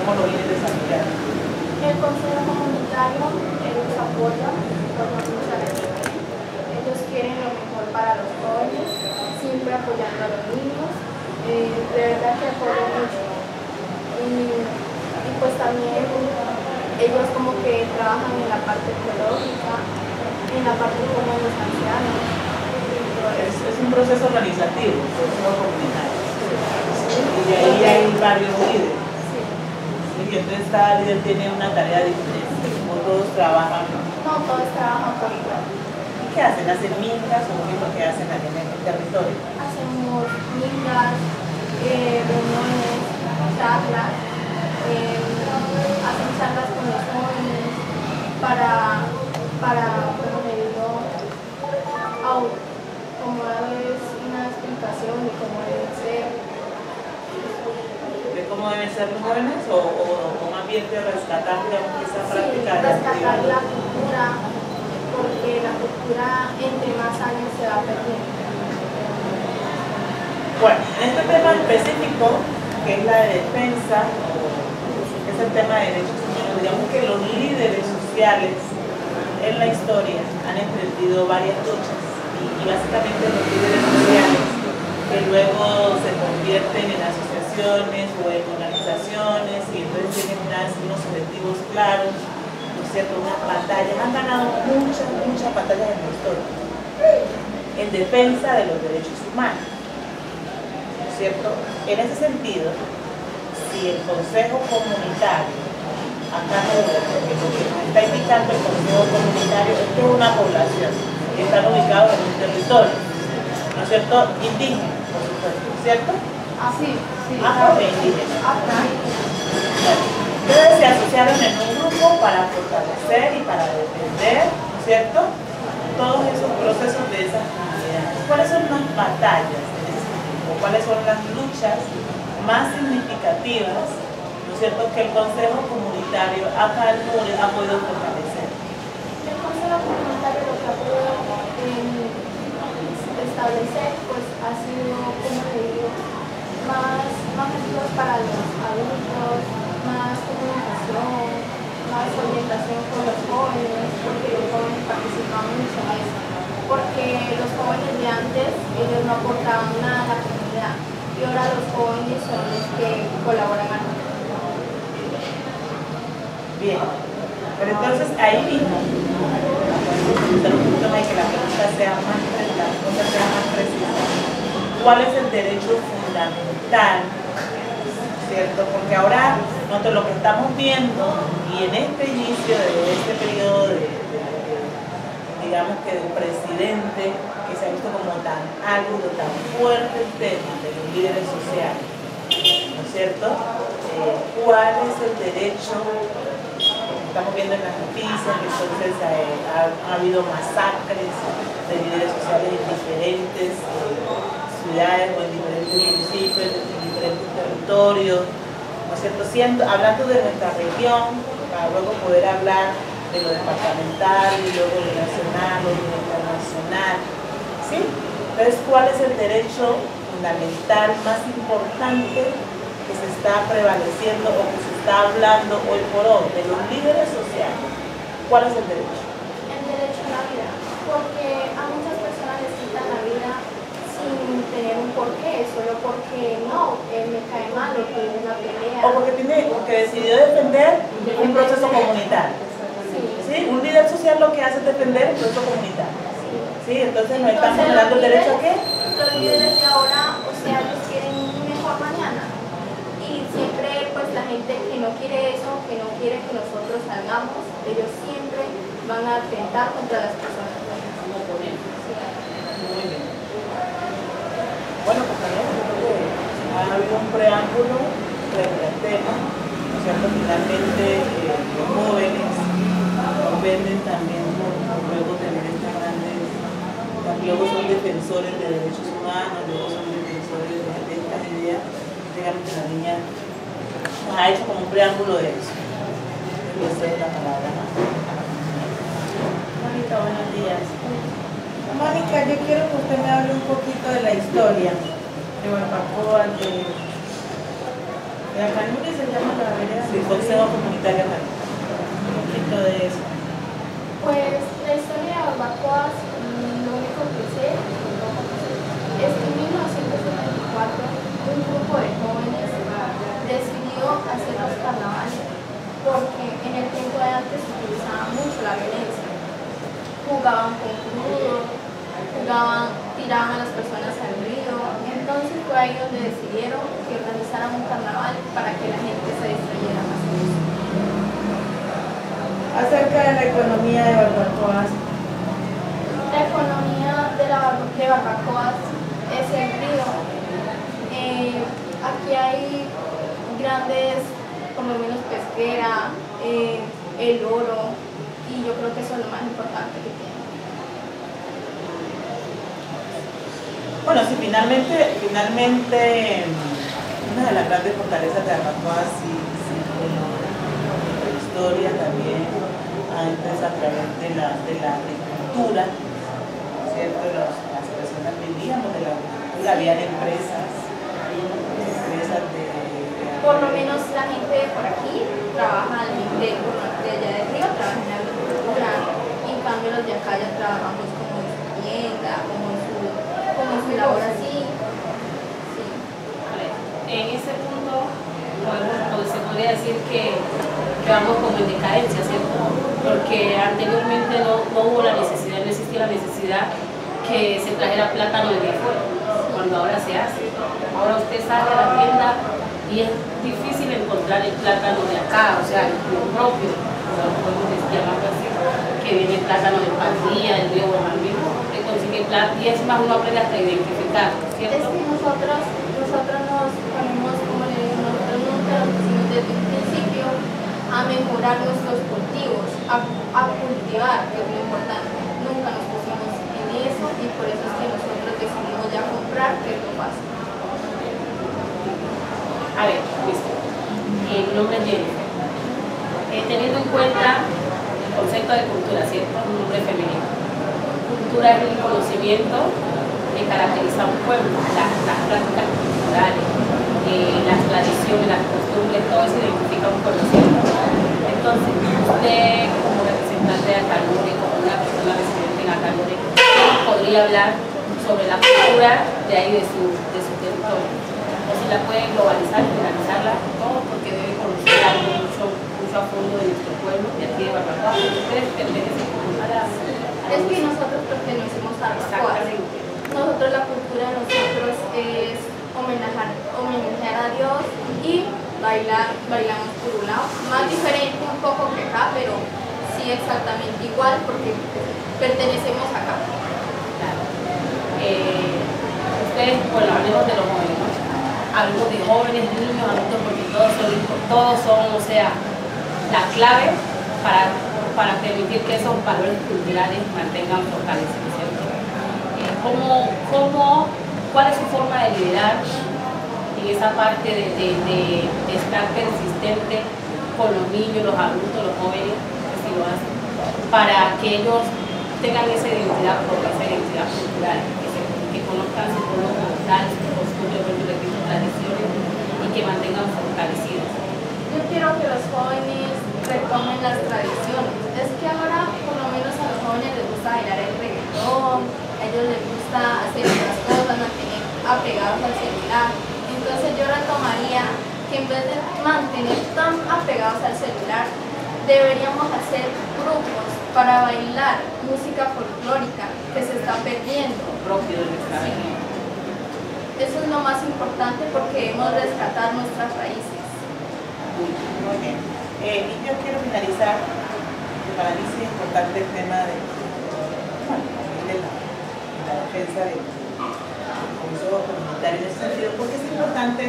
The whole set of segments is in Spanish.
cómo lo vienen desarrollando? El consejo comunitario, ellos apoyan mucho a la niña. Ellos quieren lo mejor para los jóvenes, siempre apoyando a los niños. De verdad que apoyan mucho. Y pues también ellos como que trabajan en la parte ecológica, en la parte como de los ancianos. Es un proceso organizativo, un proceso comunitario. Y de ahí hay varios líderes. Sí, y entonces cada líder tiene una tarea diferente, o todos trabajan. No, todos trabajan por igual. ¿Y qué hacen? ¿Hacen mingas o qué es lo que hacen allá en el territorio? Hacemos mingas, reuniones, charlas, hacen charlas con los jóvenes para como le digo, como darles una explicación de cómo debe ser. ¿De cómo deben ser los jóvenes o más bien de rescatar, digamos, esa práctica? Sí, rescatar la cultura, porque la cultura entre más años se va perdiendo. Bueno, en este tema específico, que es la de defensa, es el tema de derechos humanos, digamos que los líderes sociales en la historia han emprendido varias luchas y básicamente los líderes sociales que luego se convierten en asociaciones o en organizaciones y entonces tienen unos objetivos claros, ¿no es cierto?, unas batallas, han ganado muchas batallas en la historia en defensa de los derechos humanos, ¿no es cierto? En ese sentido, si el Consejo Comunitario, acá no, porque lo que nos está indicando el Consejo Comunitario es que es una población que están ubicados en un territorio, ¿no es cierto?, indígena, por supuesto, ¿cierto? Sí. Afro-indígena. Ustedes se asociaron en un grupo para fortalecer y para defender, ¿no es cierto?, todos esos procesos de esas comunidades. ¿Cuáles son las batallas en ese tiempo? ¿Cuáles son las luchas más significativas, ¿no es cierto?, que el Consejo Comunitario acá ha podido fortalecer? El Consejo Comunitario lo que ha podido establecer pues ha sido, como le digo, más medidas para los adultos, más comunicación, más orientación con los jóvenes, porque los jóvenes participan mucho en eso. Porque los jóvenes de antes, ellos no aportaban nada a la comunidad y ahora los jóvenes son los que colaboran a la comunidad. Bien, pero entonces ahí mismo, que la pregunta sea más precisa. ¿Cuál es el derecho fundamental? ¿Cierto? Porque ahora nosotros lo que estamos viendo y en este inicio de este periodo digamos que del presidente, que se ha visto como tan árido, tan fuerte el tema de los líderes sociales, ¿no es cierto? ¿Cuál es el derecho? Estamos viendo en las noticias que entonces ha habido masacres de líderes sociales en diferentes ciudades o en diferentes municipios, en diferentes territorios, ¿no es cierto? Hablando de nuestra región, para luego poder hablar de lo departamental y luego lo nacional o lo internacional, ¿sí? Entonces, ¿cuál es el derecho fundamental más importante que se está prevaleciendo o que se está hablando hoy por hoy de los líderes sociales? ¿Cuál es el derecho? El derecho a la vida, porque a muchas personas les quitan la vida sin tener un porqué, solo porque no, me cae mal o tuve una pelea. O porque decidió defender un proceso comunitario. ¿Sí? Un líder social lo que hace es defender un proceso comunitario. ¿Sí? Entonces nos estamos dando el derecho a qué? Los líderes de ahora, o sea, ellos quieren un mejor mañana. Y siempre, pues la gente que no quiere eso, que no quiere que nosotros salgamos, ellos siempre van a atentar contra las personas. Muy bien. Bueno, pues también ha habido un preámbulo frente al tema, ¿no es cierto? Finalmente los jóvenes nos venden también por luego tener estas grandes, luego son defensores de derechos humanos, luego son defensores de estas ideas, digamos que la niña nos ha hecho como un preámbulo de eso. Y esa es la palabra. Mónica, buenos días. Mónica, yo quiero que usted me hable un poquito de la historia de Barbacoa, de La Canuri se llama la vereda. Sí, Consejo Comunitario Canuri. Un poquito de eso. Pues la historia de Barbacoas, lo único que sé es que en 1974 un grupo de jóvenes decidió hacer los carnavales porque en el tiempo de antes se utilizaba mucho la violencia. Jugaban con crudo, tiraban a las personas al río. Entonces fue ahí donde decidieron que organizaran un carnaval para que la gente se distrayera más con eso. Acerca de la economía de Barbacoas. La economía de Barbacoas es el río. Aquí hay grandes, por lo menos pesquera, el oro, y yo creo que eso es lo más importante que tiene. Bueno, sí, finalmente una de las grandes fortalezas de Barbacoas, sí, la historia también, antes a través de la agricultura, ¿cierto? Las personas vivíamos de la agricultura, habían empresas por lo menos la gente de por aquí trabaja, la gente de allá del río trabaja en la agricultura, en cambio los de acá ya trabajamos como en su tienda, como en su labor así. Sí. En ese punto se podría decir que vamos como en decadencia, ¿cierto? Porque anteriormente no hubo la necesidad, no existía la necesidad que se trajera plátano de afuera, cuando ahora se hace. Ahora usted sale a la tienda y es difícil encontrar el plátano de acá, o sea, lo propio, lo podemos llamarlo así, que viene el plátano de Pandilla, del río Guamambí, que consigue plátano, y es más, uno aprende hasta a identificar, ¿cierto? Es que nosotros nos ponemos, como le digo, nosotros nunca nos pusimos desde un principio a mejorar nuestros cultivos, a cultivar, que es lo importante. Nunca nos pusimos en eso y por eso es que nosotros decidimos ya comprar, que es lo fácil. A ver, listo. Mi nombre es Jennifer. Teniendo en cuenta el concepto de cultura, ¿cierto? Un nombre femenino. Cultura es el conocimiento que caracteriza a un pueblo, las prácticas culturales, las tradiciones, las costumbres, todo eso identifica a un pueblo, ¿cierto? Entonces, usted como representante de Acanure, como una persona residente en Acanure, podría hablar sobre la cultura de ahí, de su territorio. O si la puede globalizar, generalizarla, todo, porque debe conocer algo mucho a fondo de nuestro pueblo, de aquí de Barbacoas. Ustedes pertenecen a la... Es que nosotros pertenecemos a Barbacoas. Nosotros, la cultura de nosotros es homenajear a Dios y bailamos por un lado. Más diferente un poco que acá, pero sí exactamente igual porque pertenecemos acá. Claro. Ustedes, bueno, hablemos de los jóvenes, ¿no? Hablemos de jóvenes, niños, adultos, porque todos son, o sea, la clave para permitir que esos valores culturales mantengan fortalecidos, ¿cierto? ¿Cuál es su forma de liderar en esa parte de estar persistente con los niños, los adultos, los jóvenes, que sí lo hacen, para que ellos tengan esa identidad propia, esa identidad cultural, que conozcan su pueblo como tal, sus costumbres, sus tradiciones y que mantengan fortalecidas? Yo quiero que los jóvenes retomen las tradiciones. Es que ahora, por lo menos a los jóvenes les gusta bailar el reggaetón, a ellos les gusta hacer otras cosas, mantener apegados al celular. Entonces yo retomaría que en vez de mantener tan apegados al celular, deberíamos hacer grupos para bailar música folclórica que se está perdiendo. Propio de nuestra región. Eso es lo más importante porque debemos rescatar nuestras raíces. Muy bien. Y yo quiero finalizar, que para mí sí es importante el tema de la defensa del consejo comunitario en ese sentido, porque es importante,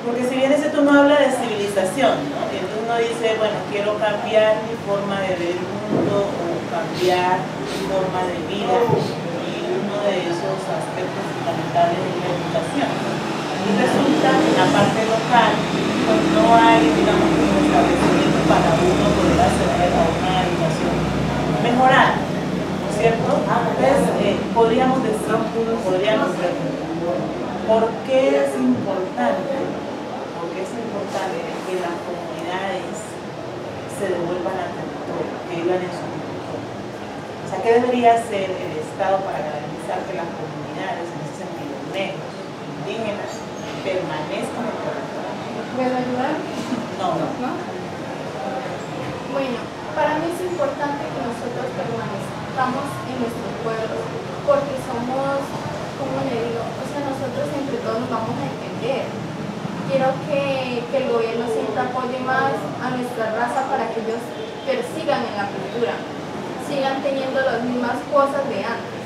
porque si bien ese turno habla de civilización, ¿no? Y entonces uno dice, bueno, quiero cambiar mi forma de ver el mundo o cambiar mi forma de vida, y uno de esos aspectos fundamentales es la educación. Y resulta que en la parte local pues no hay, digamos, un establecimiento para uno poder acceder a una educación mejorada, ¿no es cierto? Entonces, podríamos decir, ¿por qué es importante? ¿Por qué es importante se devuelvan al territorio, que vivan en su territorio. O sea, ¿qué debería hacer el Estado para garantizar que las comunidades, en ese sentido, negros, indígenas, permanezcan en el territorio? ¿Puedo ayudar? No, no. ¿No? Bueno, para mí es importante que nosotros permanezcamos en nuestros pueblos, porque somos, ¿cómo le digo? O sea, nosotros entre todos nos vamos a entender. Quiero que el gobierno siempre apoye más a nuestra raza para que ellos persigan en la cultura, sigan teniendo las mismas cosas de antes.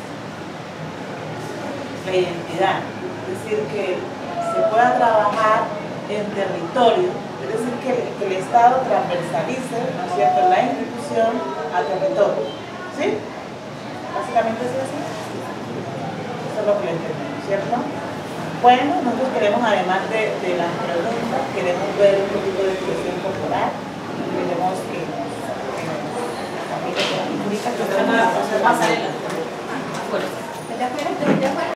La identidad, es decir, que se pueda trabajar en territorio, es decir, que el Estado transversalice, ¿no es cierto?, la institución a territorio, ¿sí? Básicamente es así. Eso es lo que entendemos, ¿cierto? Bueno, nosotros queremos, además de las preguntas, queremos ver un poquito de expresión corporal, queremos que la familia que nos indica que Pasarela. Afuera. ¿De afuera?